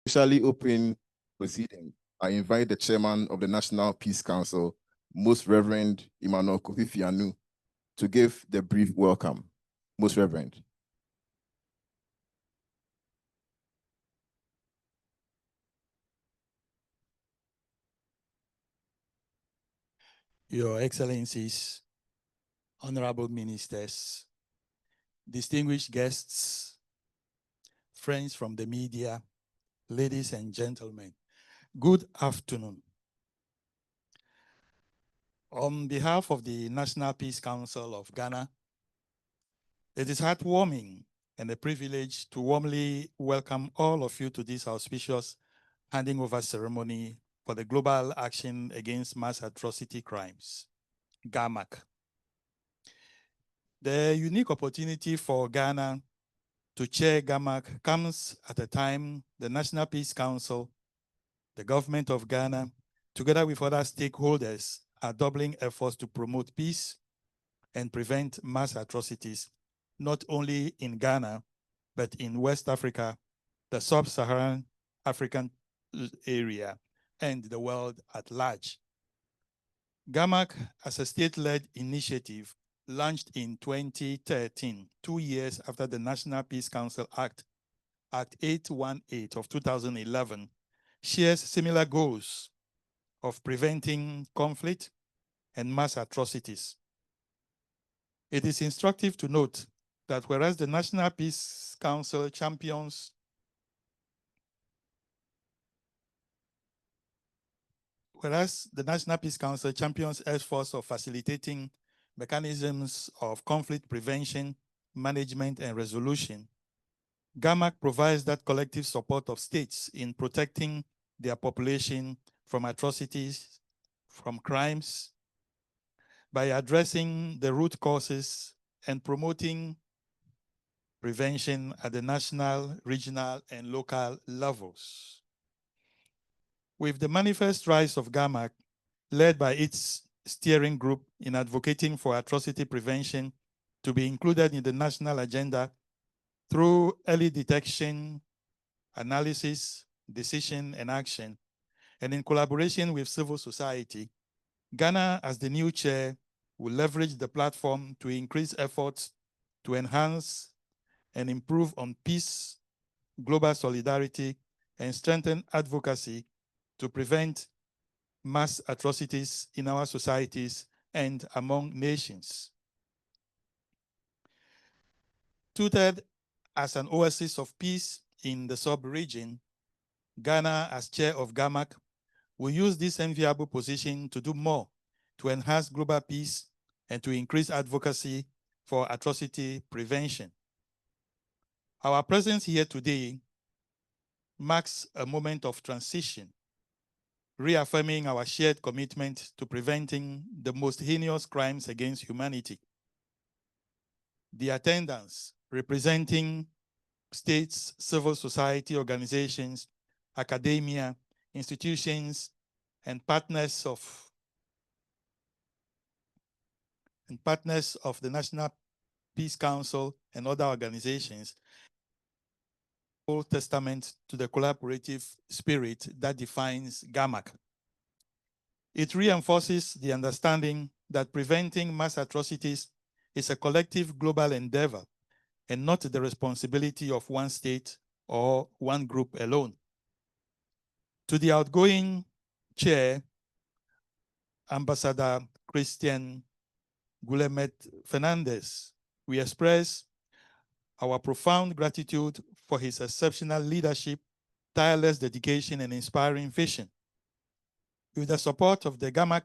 officially open proceeding, I invite the chairman of the National Peace Council, Most Reverend Emmanuel Kofi, to give the brief welcome. Most Reverend. Your Excellencies, honorable ministers, distinguished guests, friends from the media, ladies and gentlemen, good afternoon. On behalf of the National Peace Council of Ghana, it is heartwarming and a privilege to warmly welcome all of you to this auspicious handing over ceremony for the Global Action Against Mass Atrocity Crimes, Gaamac. The unique opportunity for Ghana to chair Gaamac comes at a time the National Peace Council, the government of Ghana, together with other stakeholders, are doubling efforts to promote peace and prevent mass atrocities, not only in Ghana, but in West Africa, the sub-Saharan African area, and the world at large. Gaamac, as a state-led initiative, launched in 2013, 2 years after the National Peace Council Act 818 of 2011, shares similar goals of preventing conflict and mass atrocities. It is instructive to note that whereas the National Peace Council champions efforts of facilitating mechanisms of conflict prevention, management, and resolution, Gaamac provides that collective support of states in protecting their population from atrocities, from crimes, by addressing the root causes and promoting prevention at the national, regional, and local levels. With the manifest rise of Gaamac, led by its steering group in advocating for atrocity prevention to be included in the national agenda through early detection, analysis, decision, and action, and in collaboration with civil society, Ghana, as the new chair, will leverage the platform to increase efforts to enhance and improve on peace, global solidarity, and strengthen advocacy to prevent mass atrocities in our societies and among nations. Touted as an oasis of peace in the sub-region, Ghana, as chair of Gaamac, will use this enviable position to do more to enhance global peace and to increase advocacy for atrocity prevention. Our presence here today marks a moment of transition, reaffirming our shared commitment to preventing the most heinous crimes against humanity. The attendants, representing states, civil society organizations, academia, institutions, and partners of the National Peace Council and other organizations, testament to the collaborative spirit that defines Gaamac. It reinforces the understanding that preventing mass atrocities is a collective global endeavor and not the responsibility of one state or one group alone. To the outgoing chair, Ambassador Christian Guillermet-Fernández, we express our profound gratitude for his exceptional leadership, tireless dedication, and inspiring vision. With the support of the Gaamac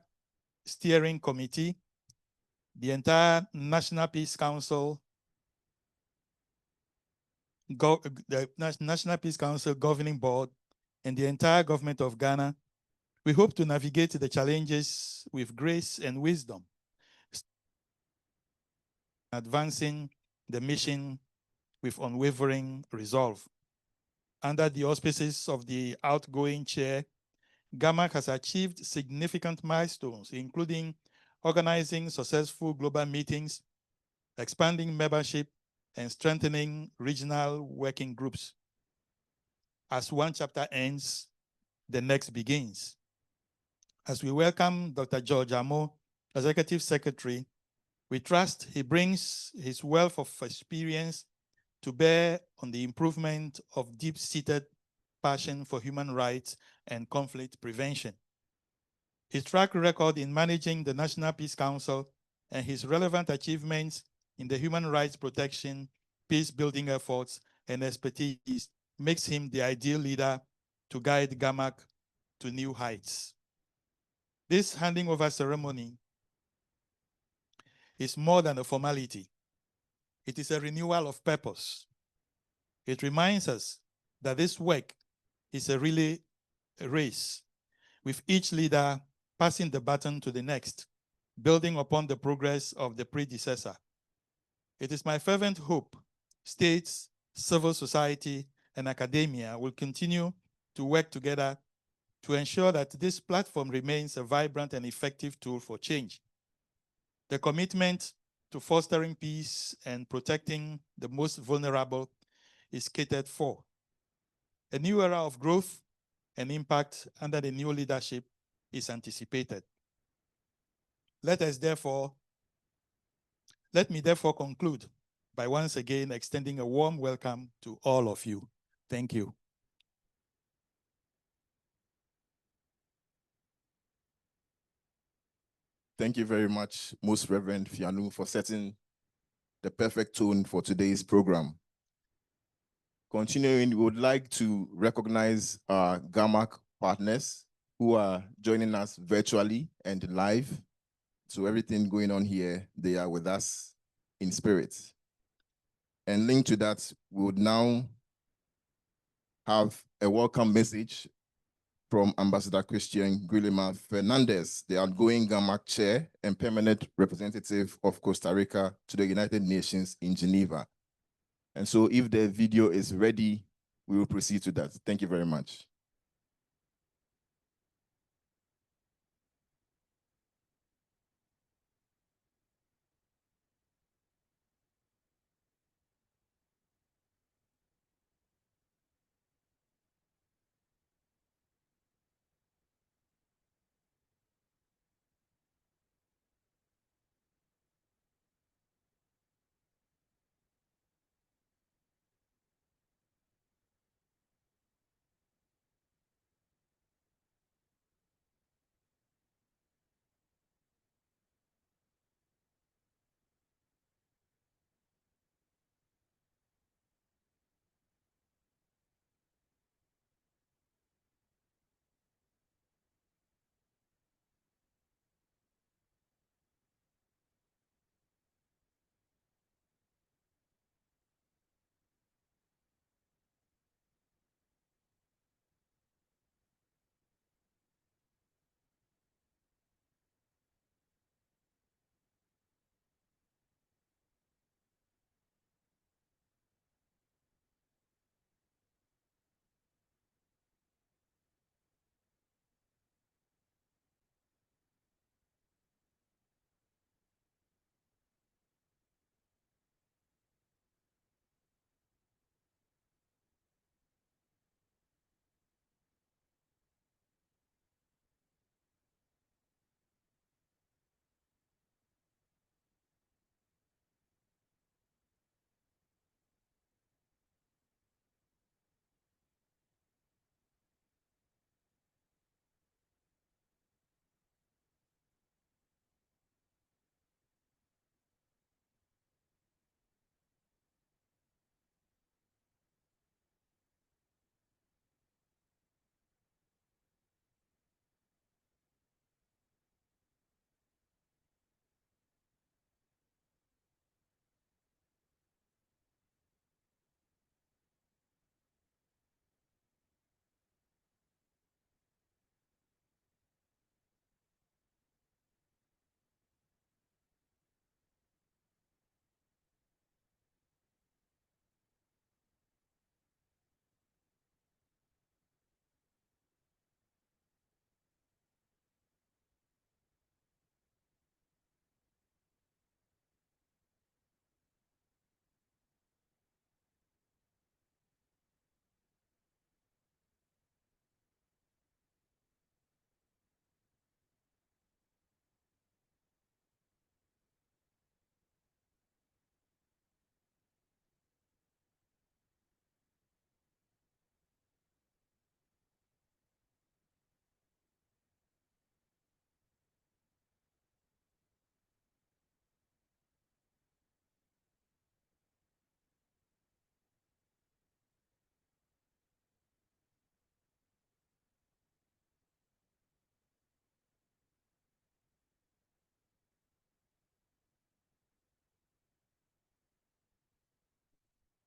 Steering Committee, the entire National Peace Council, the National Peace Council Governing Board, and the entire government of Ghana, we hope to navigate the challenges with grace and wisdom, advancing the mission with unwavering resolve. Under the auspices of the outgoing chair, Gaamac has achieved significant milestones, including organizing successful global meetings, expanding membership, and strengthening regional working groups. As one chapter ends, the next begins. As we welcome Dr. George Amoh, Executive Secretary, we trust he brings his wealth of experience to bear on the improvement of deep-seated passion for human rights and conflict prevention. His track record in managing the National Peace Council and his relevant achievements in the human rights protection, peace-building efforts, and expertise makes him the ideal leader to guide Gaamac to new heights. This handing over ceremony is more than a formality. It is a renewal of purpose. It reminds us that this work is a relay race, with each leader passing the baton to the next, building upon the progress of the predecessor. It is my fervent hope states, civil society, and academia will continue to work together to ensure that this platform remains a vibrant and effective tool for change. The commitment to fostering peace and protecting the most vulnerable is catered for. A new era of growth and impact under the new leadership is anticipated. Let me therefore conclude by once again extending a warm welcome to all of you. Thank you. Thank you very much, Most Reverend Fianu, for setting the perfect tone for today's program. Continuing, we would like to recognize our Gaamac partners who are joining us virtually and live. So everything going on here, they are with us in spirit. And linked to that, we would now have a welcome message from Ambassador Christian Guillermet-Fernández, the outgoing Gaamac chair and permanent representative of Costa Rica to the United Nations in Geneva. And so if the video is ready, we will proceed to that. Thank you very much.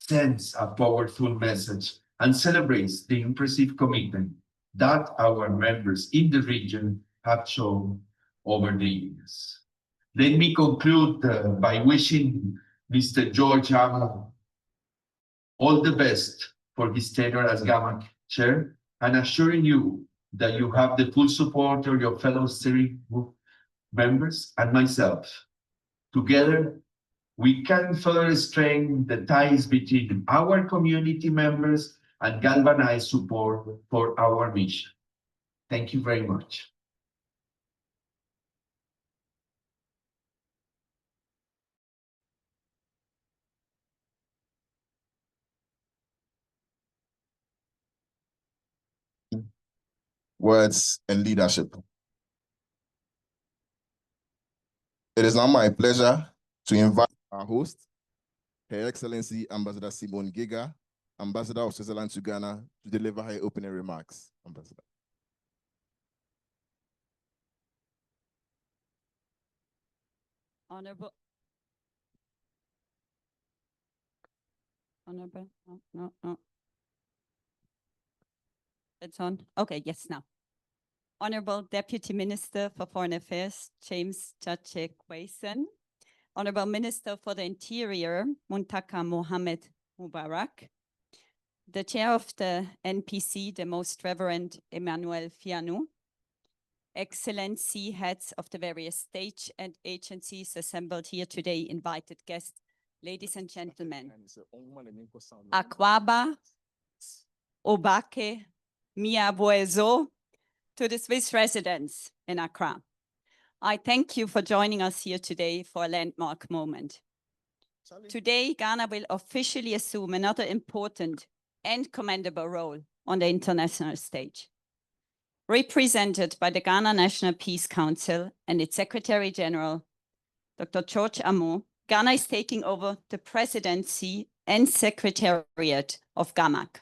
sends a powerful message and celebrates the impressive commitment that our members in the region have shown over the years. Let me conclude by wishing Mr. George Amoh all the best for his tenure as Gaamac chair and assuring you that you have the full support of your fellow steering group members and myself. Together, we can further strengthen the ties between our community members and galvanize support for our mission. Thank you very much. Words and leadership. It is now my pleasure to invite our host, Her Excellency Ambassador Simone Giga, Ambassador of Switzerland to Ghana, to deliver her opening remarks. Ambassador. Honorable, no. It's on. Okay, yes, now. Honorable Deputy Minister for Foreign Affairs, James Chache Kwesen. Honorable Minister for the Interior, Muntaka Mohammed Mubarak. The Chair of the NPC, the Most Reverend Emmanuel Fianou. Excellency, heads of the various state and agencies assembled here today, invited guests, ladies and gentlemen. Akwaba, Obake, Mia Boezo, to the Swiss residents in Accra. I thank you for joining us here today for a landmark moment. Today, Ghana will officially assume another important and commendable role on the international stage. Represented by the Ghana National Peace Council and its Secretary General, Dr. George Amoh, Ghana is taking over the presidency and Secretariat of Gaamac.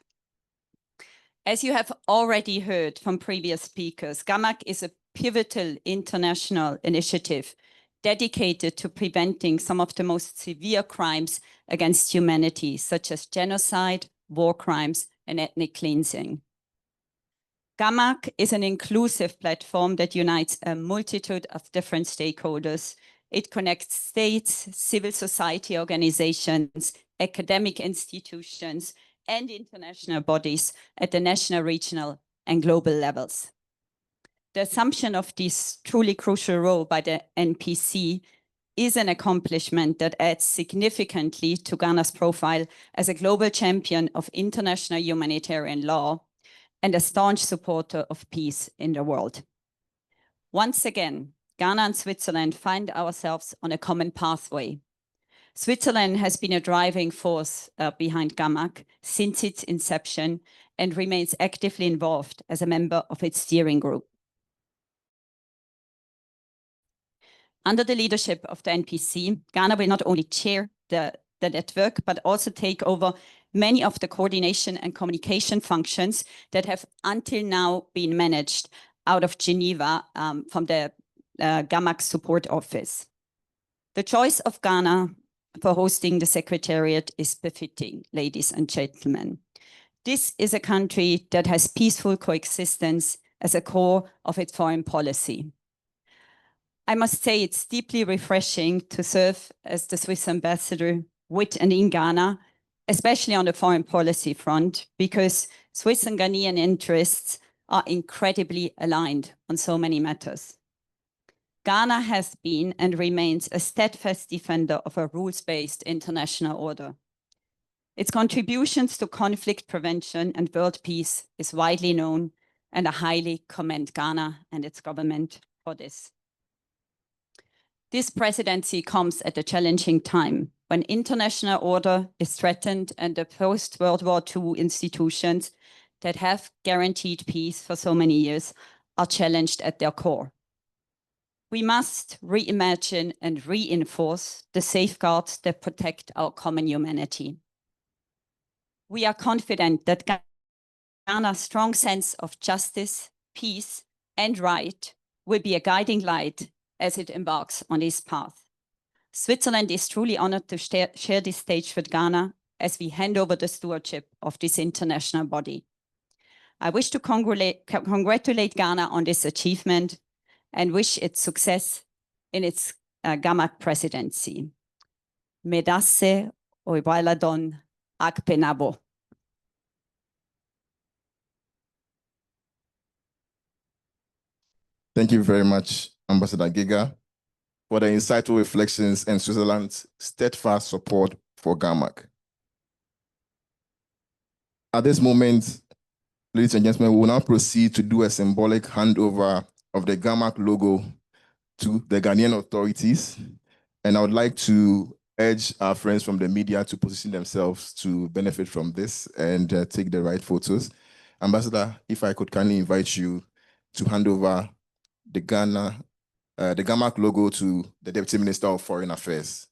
As you have already heard from previous speakers, Gaamac is a pivotal international initiative dedicated to preventing some of the most severe crimes against humanity, such as genocide, war crimes, and ethnic cleansing. Gaamac is an inclusive platform that unites a multitude of different stakeholders. It connects states, civil society organizations, academic institutions, and international bodies at the national, regional, and global levels. The assumption of this truly crucial role by the NPC is an accomplishment that adds significantly to Ghana's profile as a global champion of international humanitarian law and a staunch supporter of peace in the world. Once again, Ghana and Switzerland find ourselves on a common pathway. Switzerland has been a driving force behind Gaamac since its inception and remains actively involved as a member of its steering group. Under the leadership of the NPC, Ghana will not only chair the network, but also take over many of the coordination and communication functions that have until now been managed out of Geneva from the Gaamac Support Office. The choice of Ghana for hosting the Secretariat is befitting, ladies and gentlemen. This is a country that has peaceful coexistence as a core of its foreign policy. I must say it's deeply refreshing to serve as the Swiss ambassador with and in Ghana, especially on the foreign policy front, because Swiss and Ghanaian interests are incredibly aligned on so many matters. Ghana has been and remains a steadfast defender of a rules-based international order. Its contributions to conflict prevention and world peace is widely known, and I highly commend Ghana and its government for this. This presidency comes at a challenging time when international order is threatened and the post-World War II institutions that have guaranteed peace for so many years are challenged at their core. We must reimagine and reinforce the safeguards that protect our common humanity. We are confident that Ghana's strong sense of justice, peace, and right will be a guiding light as it embarks on this path. Switzerland is truly honored to share this stage with Ghana as we hand over the stewardship of this international body. I wish to congratulate Ghana on this achievement and wish it success in its Gaamac presidency. Medase oibaladon akpenabo. Thank you very much, Ambassador Giga, for the insightful reflections and Switzerland's steadfast support for Gaamac. At this moment, ladies and gentlemen, we will now proceed to do a symbolic handover of the Gaamac logo to the Ghanaian authorities. And I would like to urge our friends from the media to position themselves to benefit from this and take the right photos. Ambassador, if I could kindly invite you to hand over the Gaamac logo to the Deputy Minister of Foreign Affairs.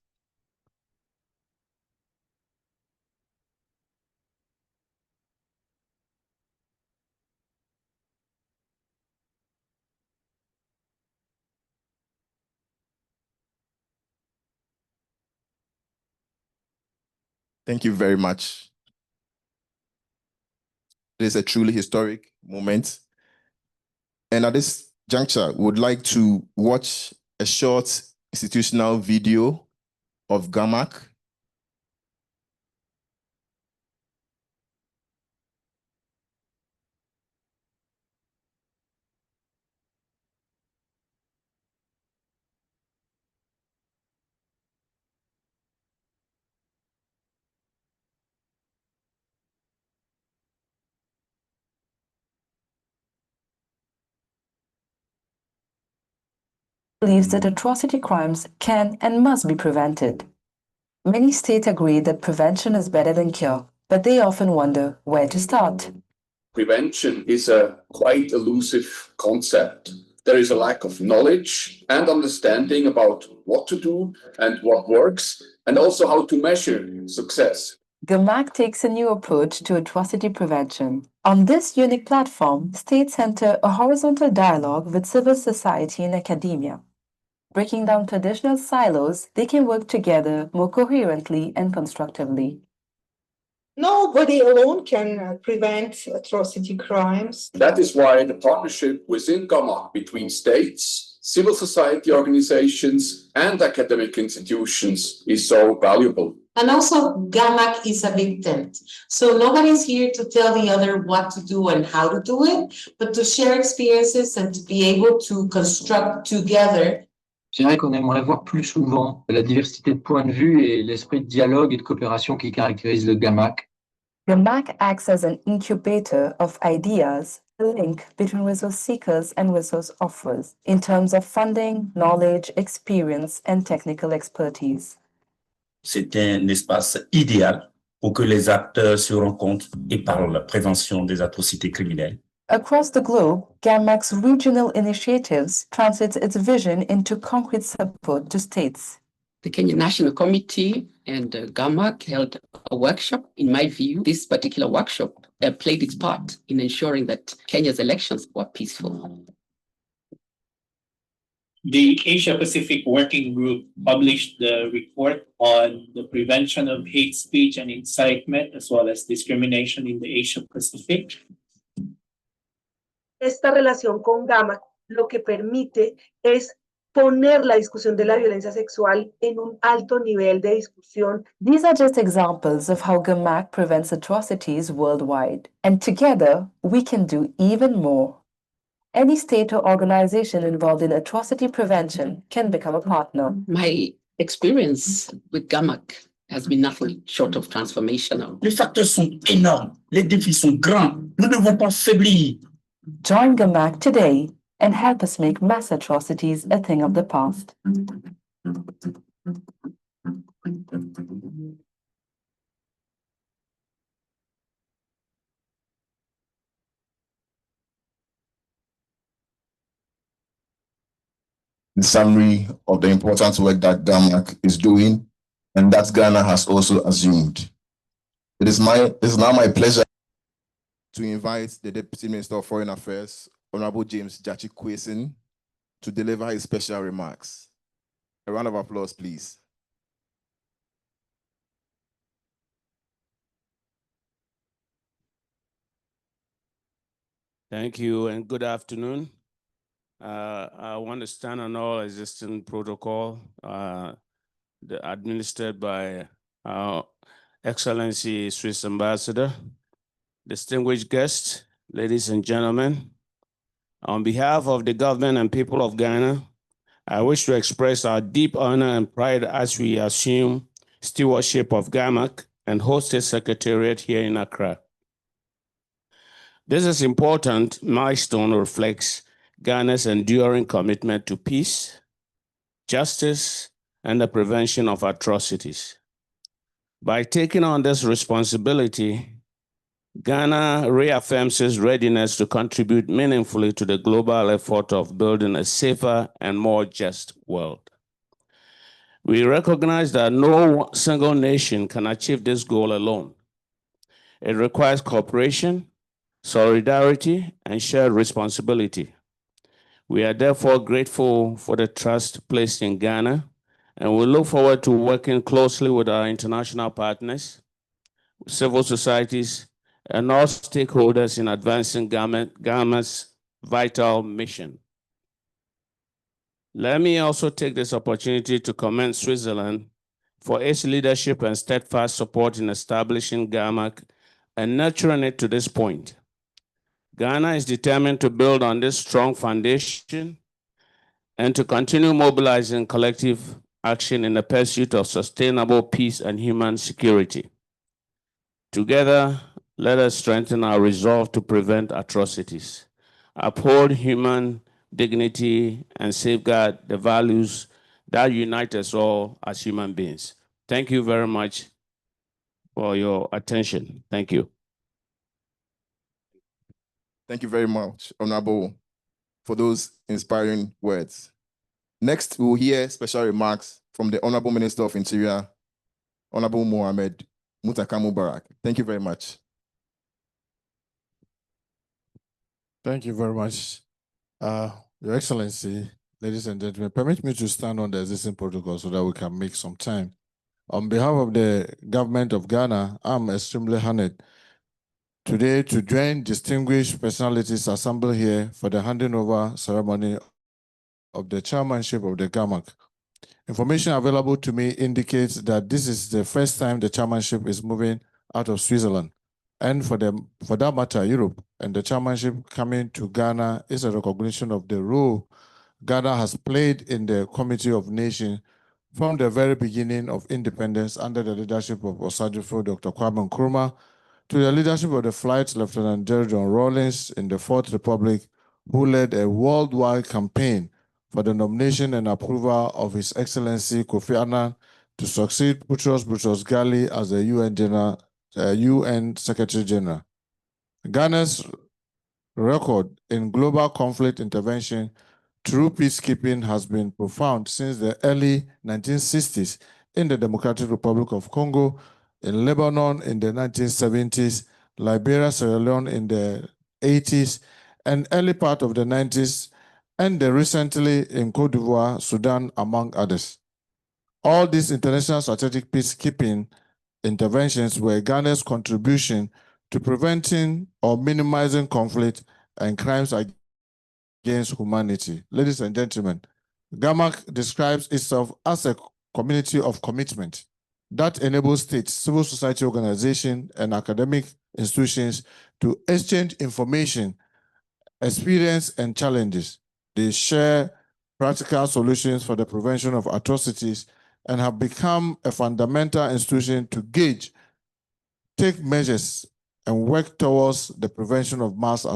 Thank you very much. It is a truly historic moment. And at this juncture, we would like to watch a short institutional video of Gaamac. Believes that atrocity crimes can and must be prevented. Many states agree that prevention is better than cure, but they often wonder where to start. Prevention is a quite elusive concept. There is a lack of knowledge and understanding about what to do and what works, and also how to measure success. Gaamac takes a new approach to atrocity prevention. On this unique platform, states enter a horizontal dialogue with civil society and academia. Breaking down traditional silos, they can work together more coherently and constructively. Nobody alone can prevent atrocity crimes. That is why the partnership within Gaamac between states, civil society organizations, and academic institutions is so valuable. And also, Gaamac is a big tent. So nobody's here to tell the other what to do and how to do it, but to share experiences and to be able to construct together. Je dirais qu'on aimerait voir plus souvent la diversité de points de vue et l'esprit de dialogue et de coopération qui caractérise le Gaamac. Gaamac acts as an incubator of ideas, a link between resource seekers and resource offers in terms of funding, knowledge, experience, and technical expertise. C'est un espace idéal pour que les acteurs se rencontrent et parlent de la prévention des atrocités criminelles. Across the globe, Gaamac's regional initiatives translate its vision into concrete support to states. The Kenya National Committee and Gaamac held a workshop. In my view, this particular workshop played its part in ensuring that Kenya's elections were peaceful. The Asia Pacific Working Group published the report on the prevention of hate speech and incitement, as well as discrimination in the Asia Pacific. Esta relación con Gaamac lo que permite es poner la discusión de la violencia sexual en un alto nivel de discusión. These are just examples of how Gaamac prevents atrocities worldwide. And together, we can do even more. Any state or organization involved in atrocity prevention can become a partner. My experience with Gaamac has been nothing short of transformational. Les facteurs sont énormes, les défis sont grands, nous ne devons pas faiblir. Join Gaamac today and help us make mass atrocities a thing of the past. The summary of the important work that Gaamac is doing and that Ghana has also assumed. It is now my pleasure to invite the Deputy Minister of Foreign Affairs, Honorable James Jachi Kwesin, to deliver his special remarks. A round of applause, please. Thank you and good afternoon. I want to stand on all existing protocol administered by our Excellency Swiss Ambassador, distinguished guests, ladies and gentlemen. On behalf of the government and people of Ghana, I wish to express our deep honor and pride as we assume stewardship of Gaamac and host a secretariat here in Accra. This is important milestone reflects Ghana's enduring commitment to peace, justice, and the prevention of atrocities. By taking on this responsibility, Ghana reaffirms its readiness to contribute meaningfully to the global effort of building a safer and more just world. We recognize that no single nation can achieve this goal alone. It requires cooperation, solidarity, and shared responsibility. We are therefore grateful for the trust placed in Ghana, and we look forward to working closely with our international partners, civil societies, and all stakeholders in advancing Ghana's vital mission. Let me also take this opportunity to commend Switzerland for its leadership and steadfast support in establishing Gaamac and nurturing it to this point. Ghana is determined to build on this strong foundation and to continue mobilizing collective action in the pursuit of sustainable peace and human security. Together, let us strengthen our resolve to prevent atrocities, uphold human dignity, and safeguard the values that unite us all as human beings. Thank you very much for your attention. Thank you. Thank you very much, Honorable, for those inspiring words. Next, we'll hear special remarks from the Honorable Minister of Interior, Honorable Mohammed Mutaka Mubarak. Thank you very much. Thank you very much. Your Excellency, ladies and gentlemen, permit me to stand on the existing protocol so that we can make some time. On behalf of the government of Ghana, I'm extremely honored today to join distinguished personalities assembled here for the handing over ceremony of the chairmanship of the Gaamac. Information available to me indicates that this is the first time the chairmanship is moving out of Switzerland. And for that matter, Europe, and the chairmanship coming to Ghana is a recognition of the role Ghana has played in the Committee of Nations from the very beginning of independence under the leadership of Osagyefo Dr. Kwame Nkrumah to the leadership of the Flight Lieutenant General John Rawlings in the Fourth Republic, who led a worldwide campaign for the nomination and approval of His Excellency Kofi Annan to succeed Boutros Ghali as the UN Secretary General. Ghana's record in global conflict intervention through peacekeeping has been profound since the early 1960s in the Democratic Republic of Congo, in Lebanon in the 1970s, Liberia, Sierra Leone in the 80s, and early part of the 90s, and recently in Côte d'Ivoire, Sudan, among others. All these international strategic peacekeeping interventions were Ghana's contribution to preventing or minimizing conflict and crimes against humanity. Ladies and gentlemen, Gaamac describes itself as a community of commitment that enables states, civil society organizations, and academic institutions to exchange information, experience, and challenges. They share practical solutions for the prevention of atrocities and have become a fundamental institution to gauge, take measures, and work towards the prevention of mass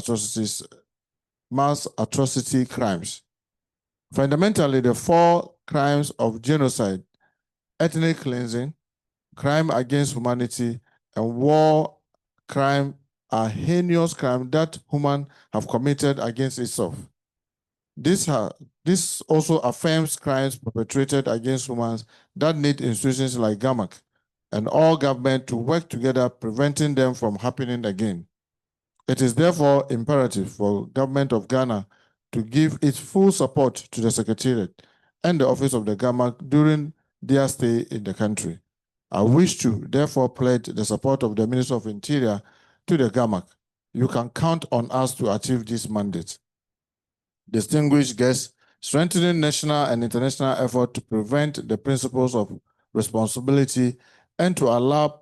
atrocity crimes. Fundamentally, the four crimes of genocide, ethnic cleansing, crime against humanity, and war crime are heinous crimes that humans have committed against itself. This also affirms crimes perpetrated against humans that need institutions like Gaamac and all government to work together, preventing them from happening again. It is therefore imperative for government of Ghana to give its full support to the Secretariat and the Office of the Gaamac during their stay in the country. I wish to therefore pledge the support of the Minister of Interior to the Gaamac. you can count on us to achieve this mandate. Distinguished guests, strengthening national and international effort to prevent the principles of responsibility and to always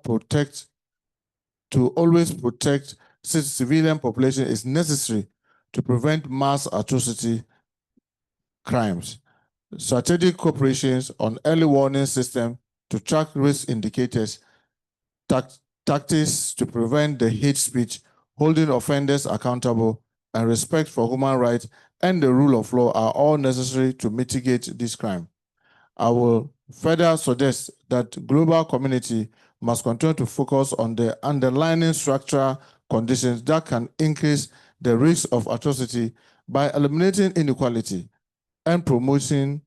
protect civilian population is necessary to prevent mass atrocity crimes. Strategic cooperations on early warning system to track risk indicators, tactics to prevent the hate speech, holding offenders accountable, and respect for human rights and the rule of law are all necessary to mitigate this crime. I will further suggest that global community must continue to focus on the underlying structural conditions that can increase the risk of atrocity by eliminating inequality and promoting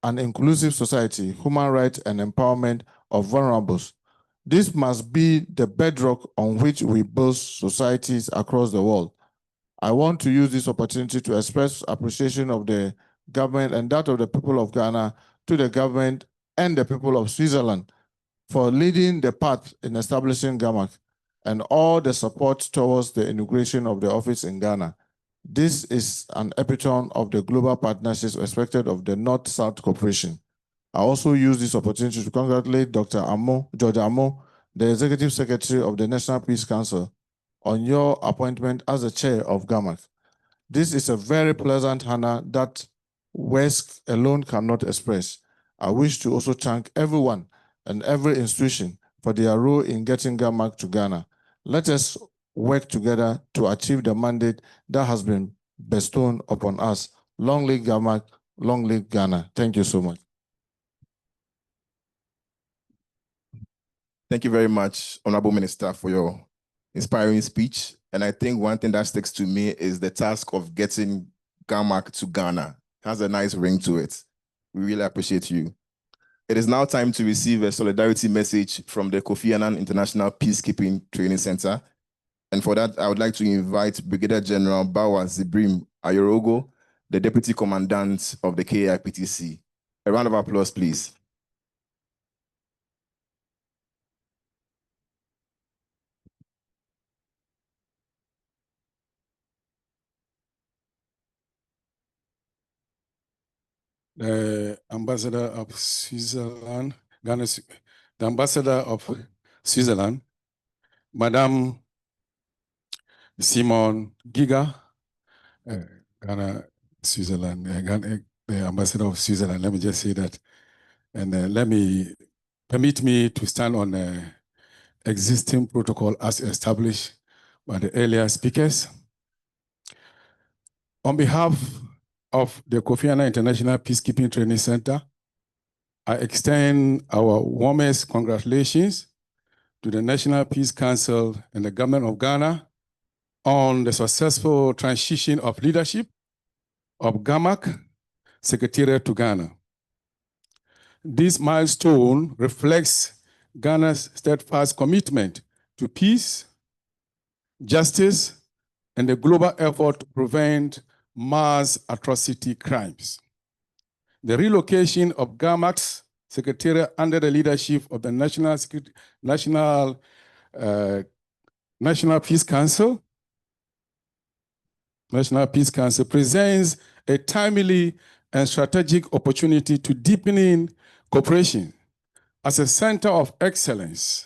an inclusive society, human rights, and empowerment of vulnerables. This must be the bedrock on which we build societies across the world. I want to use this opportunity to express appreciation of the government and that of the people of Ghana to the government and the people of Switzerland for leading the path in establishing Gaamac and all the support towards the inauguration of the office in Ghana. This is an epitome of the global partnerships expected of the North-South cooperation. I also use this opportunity to congratulate Dr. George Amoh, the Executive Secretary of the National Peace Council, on your appointment as the chair of Gaamac. This is a very pleasant honor that words alone cannot express. I wish to also thank everyone and every institution for their role in getting Gaamac to Ghana. Let us work together to achieve the mandate that has been bestowed upon us. Long live Gaamac, long live Ghana. Thank you so much. Thank you very much, Honorable Minister, for your inspiring speech. And I think one thing that sticks to me is the task of getting Gaamac to Ghana. It has a nice ring to it. We really appreciate you. It is now time to receive a solidarity message from the Kofi Annan International Peacekeeping Training Center. And for that, I would like to invite Brigadier General Bawa Zibrim Ayorogo, the Deputy Commandant of the KIPTC. A round of applause, please. The ambassador of Switzerland, Ghana, the ambassador of Switzerland, Madame Simon Giga, Ghana, Switzerland, the ambassador of Switzerland. Let me just say that, and permit me to stand on the existing protocol as established by the earlier speakers. On behalf of the Kofi Annan International Peacekeeping Training Center, I extend our warmest congratulations to the National Peace Council and the government of Ghana on the successful transition of leadership of Gaamac Secretariat to Ghana. This milestone reflects Ghana's steadfast commitment to peace, justice, and the global effort to prevent mass atrocity crimes. The relocation of Gaamac's Secretariat under the leadership of the National Peace Council presents a timely and strategic opportunity to deepening cooperation as a center of excellence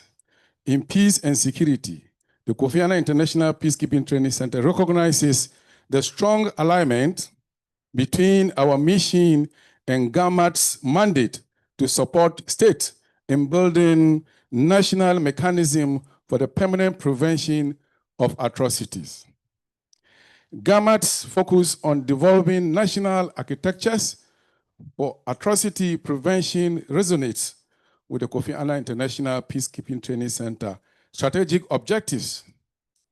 in peace and security. The Kofi Annan International Peacekeeping Training Center recognizes the strong alignment between our mission and Gaamac's mandate to support states in building national mechanism for the permanent prevention of atrocities. Gaamac's focus on developing national architectures for atrocity prevention resonates with the Kofi Annan International Peacekeeping Training Center strategic objectives,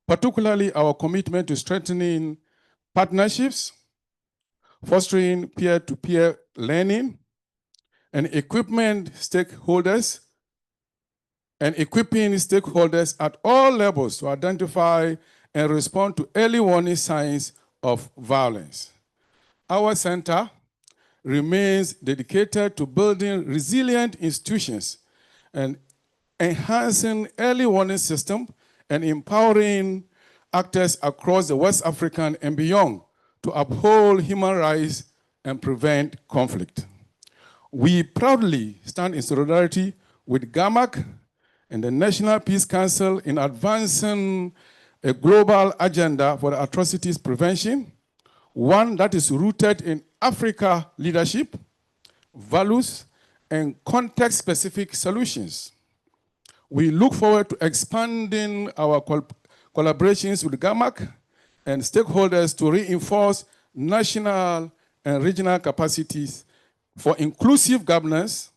particularly our commitment to strengthening partnerships, fostering peer-to-peer learning, and equipping stakeholders at all levels to identify and respond to early warning signs of violence. Our center remains dedicated to building resilient institutions and enhancing early warning systems and empowering actors across the West African and beyond to uphold human rights and prevent conflict. We proudly stand in solidarity with Gaamac and the National Peace Council in advancing a global agenda for atrocities prevention, one that is rooted in Africa leadership, values, and context-specific solutions. We look forward to expanding our collaborations with Gaamac and stakeholders to reinforce national and regional capacities for inclusive governance,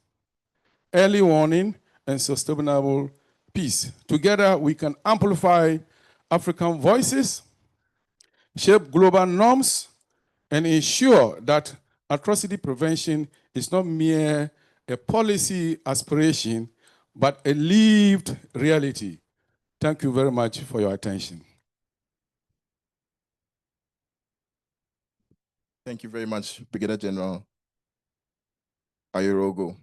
early warning, and sustainable peace. Together, we can amplify African voices, shape global norms, and ensure that atrocity prevention is not mere a policy aspiration, but a lived reality. Thank you very much for your attention. Thank you very much, Brigadier General Ayorogo.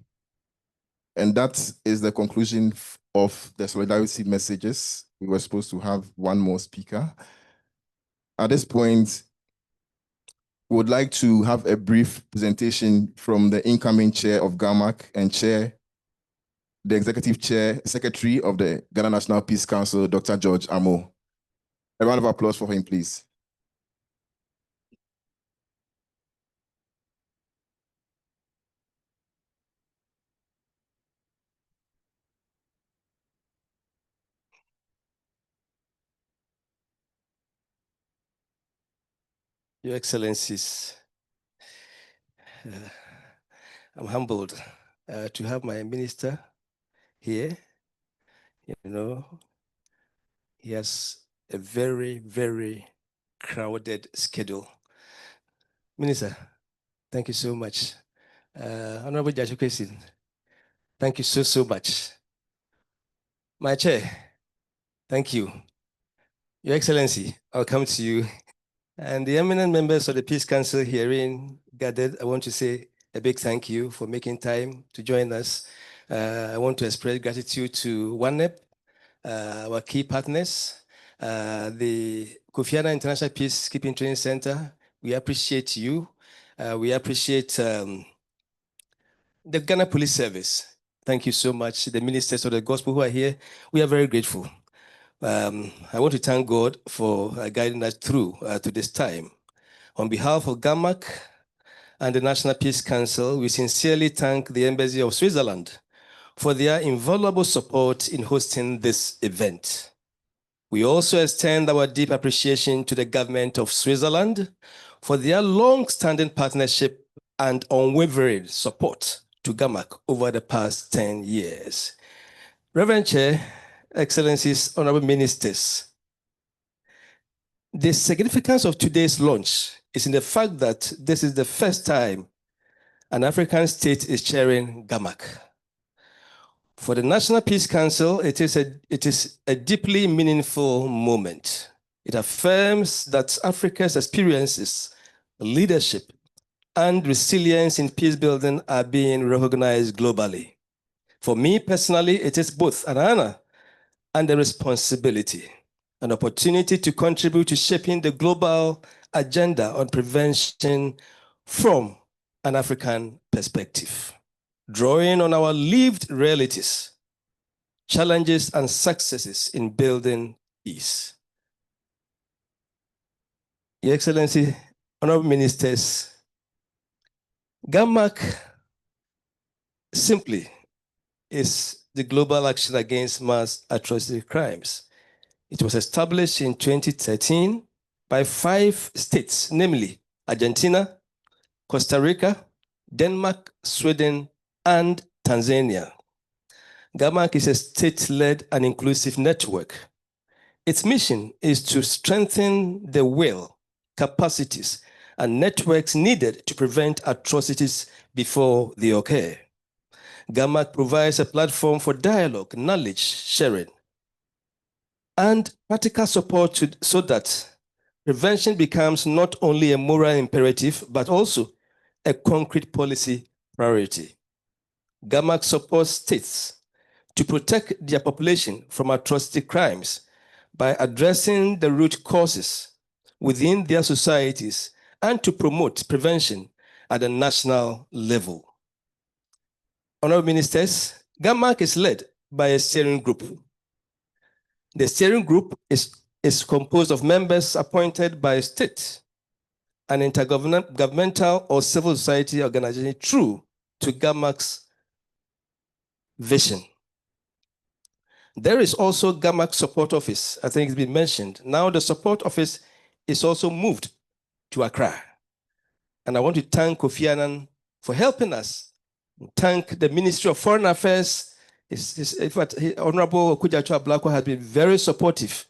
And that is the conclusion of the solidarity messages. We were supposed to have one more speaker. At this point, we would like to have a brief presentation from the incoming chair of Gaamac and the executive chair, secretary of the Ghana National Peace Council, Dr. George Amoh. A round of applause for him, please. Your Excellencies, I'm humbled to have my minister here. You know, he has a very, very crowded schedule. Minister, thank you so much. Honorable Judge Question, thank you so much. My chair, thank you. Your Excellency, I'll come to you. And the eminent members of the Peace Council herein gathered, I want to say a big thank you for making time to join us. I want to express gratitude to ONEP, our key partners, the Kofi Annan International Peacekeeping Training Center. We appreciate you. We appreciate the Ghana Police Service. Thank you so much. The ministers of the gospel who are here, we are very grateful. I want to thank God for guiding us through to this time. On behalf of Gaamac and the National Peace Council, we sincerely thank the Embassy of Switzerland for their invaluable support in hosting this event. We also extend our deep appreciation to the government of Switzerland for their long-standing partnership and unwavering support to Gaamac over the past 10 years. Reverend Chair, Excellencies, Honorable Ministers, the significance of today's launch is in the fact that this is the first time an African state is chairing Gaamac. For the National Peace Council, it is a deeply meaningful moment. It affirms that Africa's experiences, leadership, and resilience in peace building are being recognized globally. For me personally, it is both an honor and a responsibility, an opportunity to contribute to shaping the global agenda on prevention from an African perspective, drawing on our lived realities, challenges, and successes in building peace. Your Excellency, Honorable Ministers, Gaamac simply is the global action against mass atrocity crimes. It was established in 2013 by 5 states, namely Argentina, Costa Rica, Denmark, Sweden, and Tanzania. Gaamac is a state-led and inclusive network. Its mission is to strengthen the will, capacities, and networks needed to prevent atrocities before they occur. Gaamac provides a platform for dialogue, knowledge sharing, and practical support so that prevention becomes not only a moral imperative, but also a concrete policy priority. Gaamac supports states to protect their population from atrocity crimes by addressing the root causes within their societies and to promote prevention at the national level. Honorable Ministers, Gaamac is led by a steering group. The steering group is composed of members appointed by state, an intergovernmental or civil society organization true to Gaamac's vision. There is also Gaamac Support Office, I think it's been mentioned. Now the support office is also moved to Accra. And I want to thank Kofi Annan for helping us. Thank the Ministry of Foreign Affairs. In fact, Honorable Okujacho Ablako has been very supportive.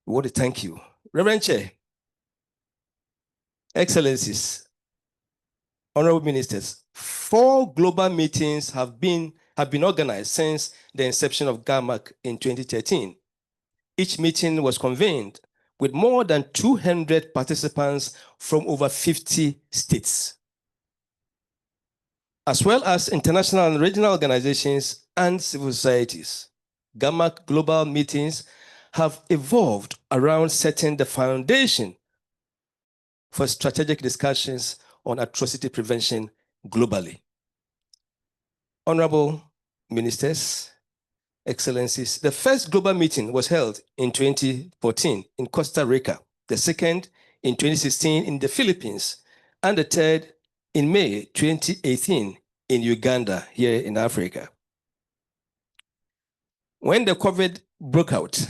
We want to thank you. Reverend Chair, Excellencies, Honorable Ministers, 4 global meetings have been organized since the inception of Gaamac in 2013. Each meeting was convened with more than 200 participants from over 50 states, as well as international and regional organizations and civil societies. Gaamac global meetings have evolved around setting the foundation for strategic discussions on atrocity prevention globally. Honorable Ministers, Excellencies, the first global meeting was held in 2014 in Costa Rica, the second in 2016 in the Philippines, and the third in May 2018 in Uganda, here in Africa. When the COVID broke out,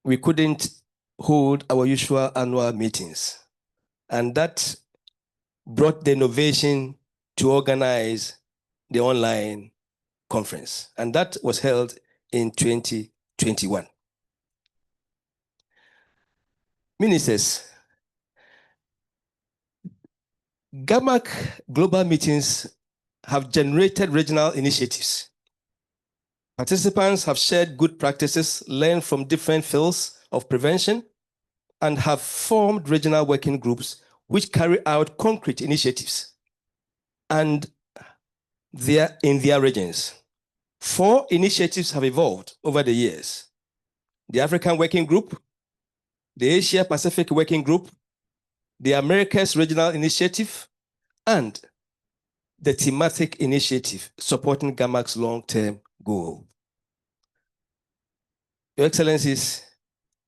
we couldn't hold our usual annual meetings, and that brought the innovation to organize the online conference, and that was held in 2021. Ministers, Gaamac global meetings have generated regional initiatives. Participants have shared good practices, learned from different fields of prevention, and have formed regional working groups which carry out concrete initiatives and in their regions. 4 initiatives have evolved over the years: the African Working Group, the Asia Pacific Working Group, the Americas Regional Initiative, and the Thematic Initiative supporting Gaamac's long-term goal. Your Excellencies,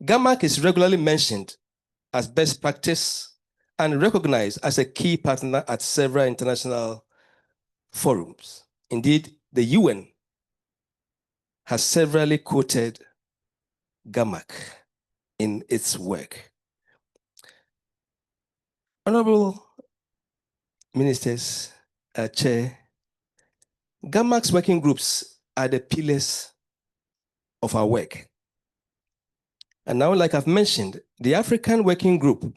Gaamac is regularly mentioned as best practice and recognized as a key partner at several international forums. Indeed, the UN has severally quoted Gaamac in its work. Honorable Ministers, Chair, Gaamac's working groups are the pillars of our work. And now, like I've mentioned, the African Working Group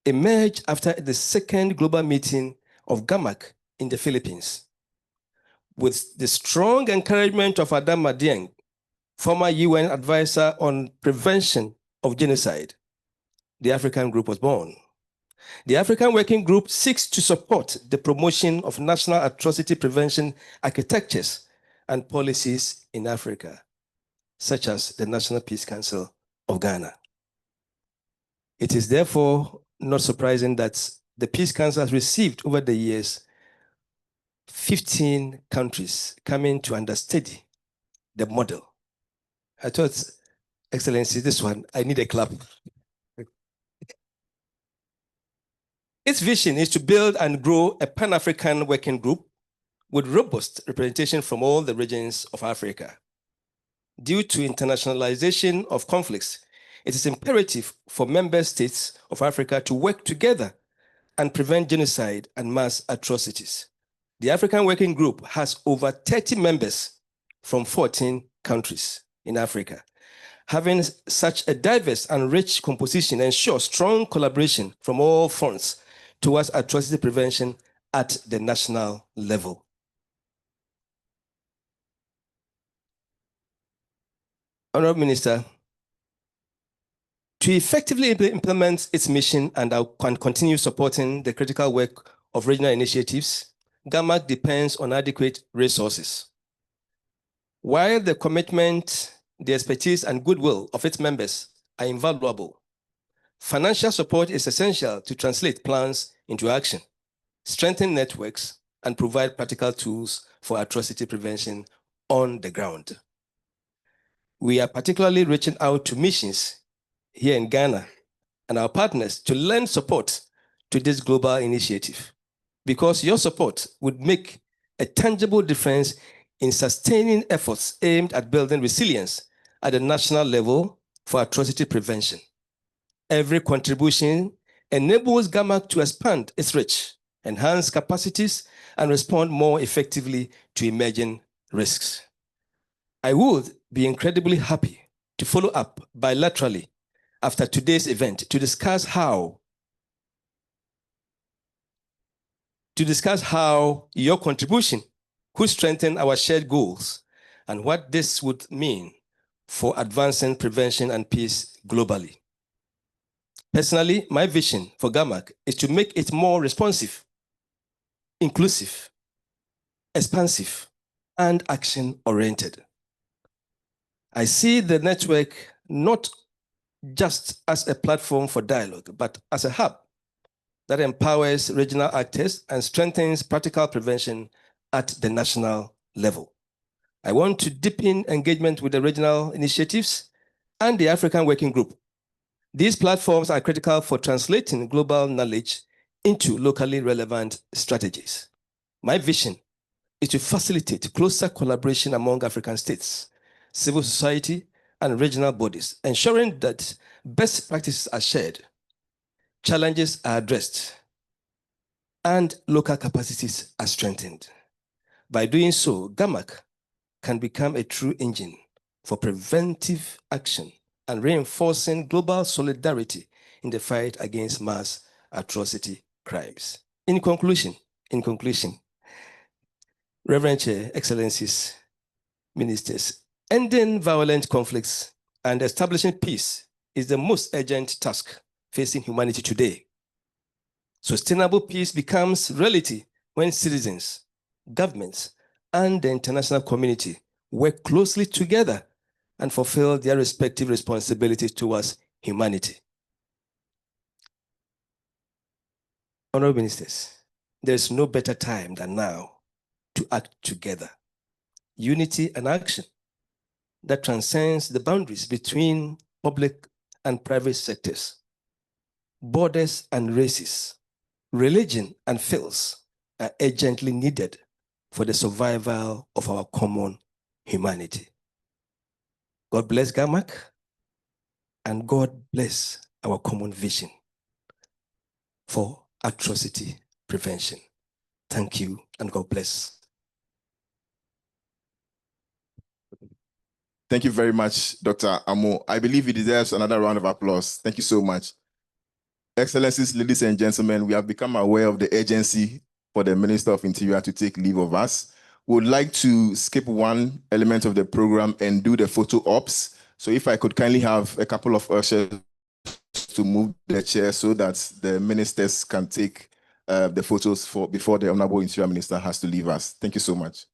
emerged after the second global meeting of Gaamac in the Philippines. With the strong encouragement of Adama Dieng, former UN advisor on prevention of genocide, the African Group was born. The African Working Group seeks to support the promotion of national atrocity prevention architectures and policies in Africa, such as the National Peace Council of Ghana. It is therefore not surprising that the Peace Council has received over the years 15 countries coming to understudy the model. I thought, Excellency, this one, I need a clap. Its vision is to build and grow a Pan-African working group with robust representation from all the regions of Africa. Due to internationalization of conflicts, it is imperative for member states of Africa to work together and prevent genocide and mass atrocities. The African Working Group has over 30 members from 14 countries in Africa. Having such a diverse and rich composition ensures strong collaboration from all fronts towards atrocity prevention at the national level. Honorable Minister, to effectively implement its mission and continue supporting the critical work of regional initiatives, Gaamac depends on adequate resources. While the commitment the expertise and goodwill of its members are invaluable. Financial support is essential to translate plans into action, strengthen networks, and provide practical tools for atrocity prevention on the ground. We are particularly reaching out to missions here in Ghana and our partners to lend support to this global initiative, because your support would make a tangible difference in sustaining efforts aimed at building resilience at the national level for atrocity prevention. Every contribution enables Gaamac to expand its reach, enhance capacities, and respond more effectively to emerging risks. I would be incredibly happy to follow up bilaterally after today's event to discuss how your contribution could strengthen our shared goals and what this would mean for advancing prevention and peace globally. Personally, my vision for Gaamac is to make it more responsive, inclusive, expansive, and action-oriented. I see the network not just as a platform for dialogue, but as a hub that empowers regional actors and strengthens practical prevention at the national level. I want to deepen engagement with the regional initiatives and the African Working Group. These platforms are critical for translating global knowledge into locally relevant strategies. My vision is to facilitate closer collaboration among African states, civil society, and regional bodies, ensuring that best practices are shared, challenges are addressed, and local capacities are strengthened. By doing so, Gaamac can become a true engine for preventive action and reinforcing global solidarity in the fight against mass atrocity crimes. In conclusion, Reverend Chair, Excellencies, Ministers, ending violent conflicts and establishing peace is the most urgent task facing humanity today. Sustainable peace becomes reality when citizens, governments, and the international community work closely together and fulfill their respective responsibilities towards humanity. Honorable Ministers, there is no better time than now to act together. Unity and action that transcends the boundaries between public and private sectors, borders and races, religion and faiths are urgently needed for the survival of our common humanity. God bless Gaamac, and God bless our common vision for atrocity prevention. Thank you, and God bless. Thank you very much, Dr. Amoh. I believe he deserves another round of applause. Thank you so much. Excellencies, ladies and gentlemen, we have become aware of the urgency for the Minister of Interior to take leave of us. We would like to skip one element of the program and do the photo ops. So if I could kindly have a couple of ushers to move the chair so that the ministers can take the photos before the Honorable Interior Minister has to leave us. Thank you so much.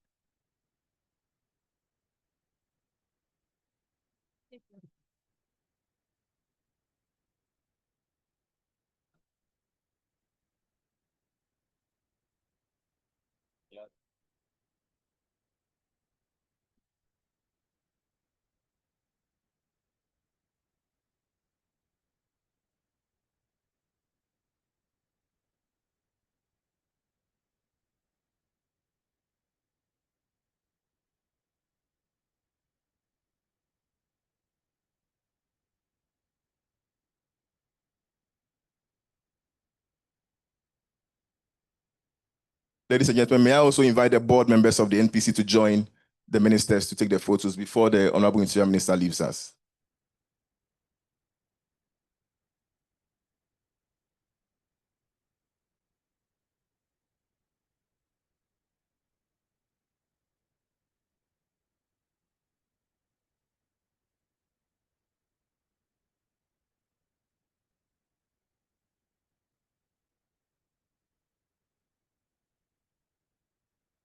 Ladies and gentlemen, may I also invite the board members of the NPC to join the ministers to take the photos before the Honorable Interior Minister leaves us.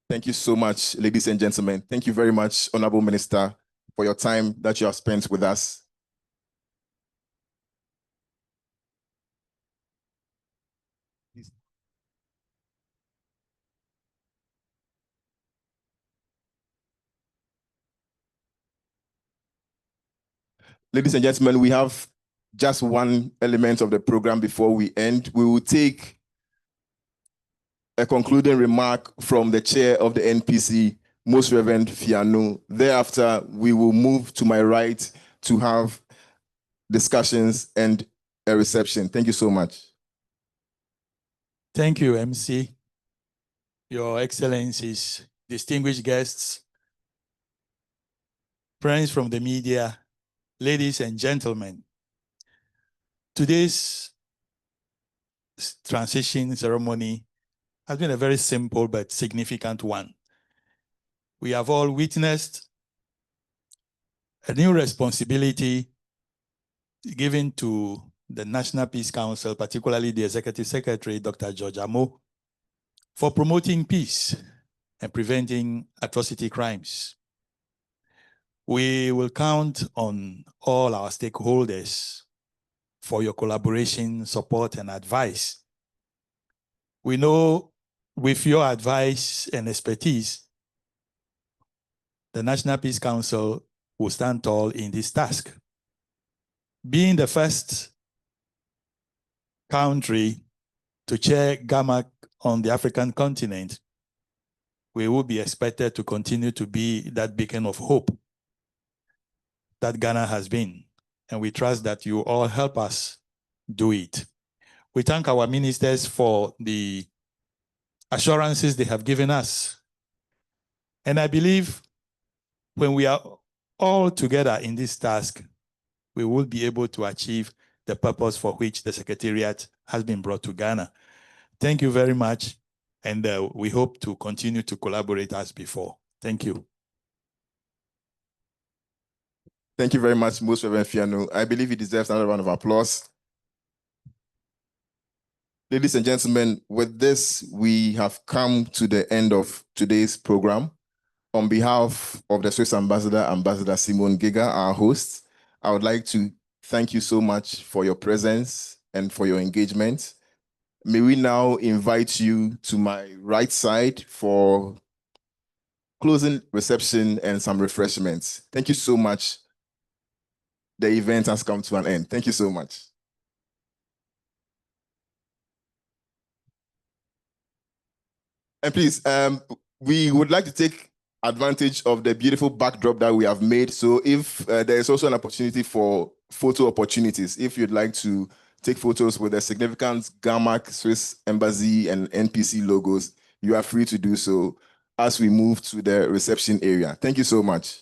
Thank you so much, ladies and gentlemen. Thank you very much, Honorable Minister, for your time that you have spent with us. Ladies and gentlemen, we have just one element of the program before we end. We will take a concluding remark from the chair of the NPC, Most Reverend Fiano. Thereafter, we will move to my right to have discussions and a reception. Thank you so much. Thank you, MC. Your Excellencies, distinguished guests, friends from the media, ladies and gentlemen. Today's transition ceremony has been a very simple but significant one. We have all witnessed a new responsibility given to the National Peace Council, particularly the Executive Secretary, Dr. George Amoh, for promoting peace and preventing atrocity crimes. We will count on all our stakeholders for your collaboration, support, and advice. We know with your advice and expertise, the National Peace Council will stand tall in this task. Being the first country to chair Gaamac on the African continent, we will be expected to continue to be that beacon of hope that Ghana has been. And we trust that you all help us do it. We thank our ministers for the assurances they have given us. And I believe when we are all together in this task, we will be able to achieve the purpose for which the Secretariat has been brought to Ghana. Thank you very much. And we hope to continue to collaborate as before. Thank you. Thank you very much, Most Reverend Fiano. I believe he deserves another round of applause. Ladies and gentlemen, with this, we have come to the end of today's program. On behalf of the Swiss Ambassador, Ambassador Simon Giga, our host, I would like to thank you so much for your presence and for your engagement. May we now invite you to my right side for closing reception and some refreshments. Thank you so much. The event has come to an end. Thank you so much. And please, we would like to take advantage of the beautiful backdrop that we have made. So if there is also an opportunity for photo opportunities, if you'd like to take photos with the significant Gaamac, Swiss Embassy, and NPC logos, you are free to do so as we move to the reception area. Thank you so much.